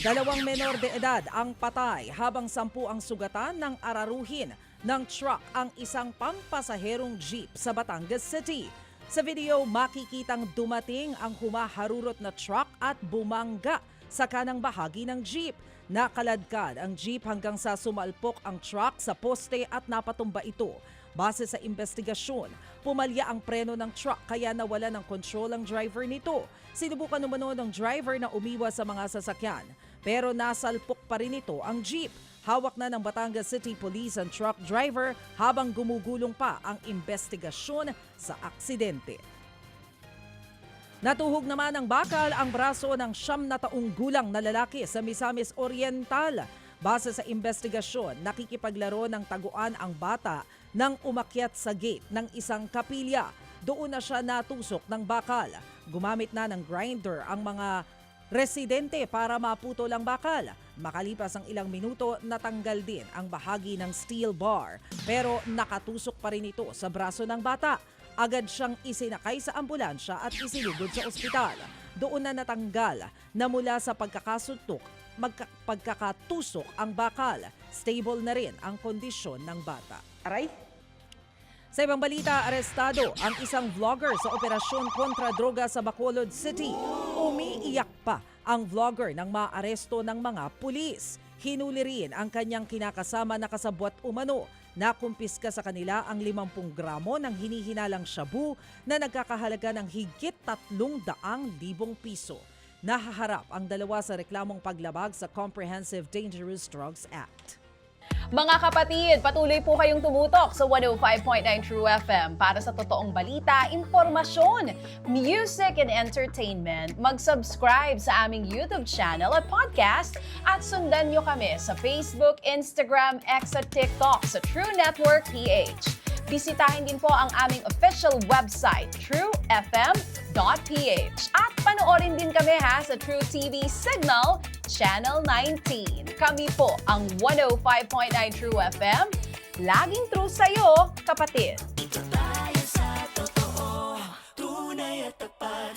2 menor de edad ang patay habang 10 ang sugatan ng araruhin ng truck ang isang pampasaherong jeep sa Batangas City. Sa video, makikitang dumating ang humaharurot na truck at bumangga sa kanang bahagi ng jeep. Nakaladkad ang jeep hanggang sa sumalpok ang truck sa poste at napatumba ito. Base sa investigasyon, pumalya ang preno ng truck kaya nawala ng kontrol ang driver nito. Sinubukan umano ng driver na umiwas sa mga sasakyan, pero nasalpok pa rin ito ang jeep. Hawak na ng Batangas City Police ang truck driver habang gumugulong pa ang investigasyon sa aksidente. Natuhog naman ng bakal ang braso ng 9 na taong gulang na lalaki sa Misamis Oriental. Base sa investigasyon, nakikipaglaro ng taguan ang bata nang umakyat sa gate ng isang kapilya. Doon na siya natusok ng bakal. Gumamit na ng grinder ang mga residente para maputol ang bakal. Makalipas ang ilang minuto, natanggal din ang bahagi ng steel bar. Pero nakatusok pa rin ito sa braso ng bata. Agad siyang isinakay sa ambulansya at isinugod sa ospital. Doon na natanggal na mula sa pagkakatusok ang bakal. Stable na rin ang kondisyon ng bata. Aray? Sa ibang balita, arestado ang isang vlogger sa operasyon kontra droga sa Bacolod City. Umiiyak pa ang vlogger nang maaresto ng mga pulis. Hinuli rin ang kanyang kinakasama na kasabwat umano. Nakumpiska sa kanila ang 50 gramo ng hinihinalang shabu na nagkakahalaga ng higit 300,000 piso. Nahaharap ang dalawa sa reklamong paglabag sa Comprehensive Dangerous Drugs Act. Mga kapatid, patuloy po kayong tumutok sa 105.9 True FM para sa totoong balita, impormasyon, music and entertainment. Mag-subscribe sa aming YouTube channel at podcast at sundan nyo kami sa Facebook, Instagram, X at TikTok sa True Network PH. Bisitahin din po ang aming official website, truefm.ph. At panoorin din kami sa True TV Signal, Channel 19. Kami po ang 105.9 True FM. Laging true sa'yo, kapatid. Ito tayo sa totoo, tunay at tapat.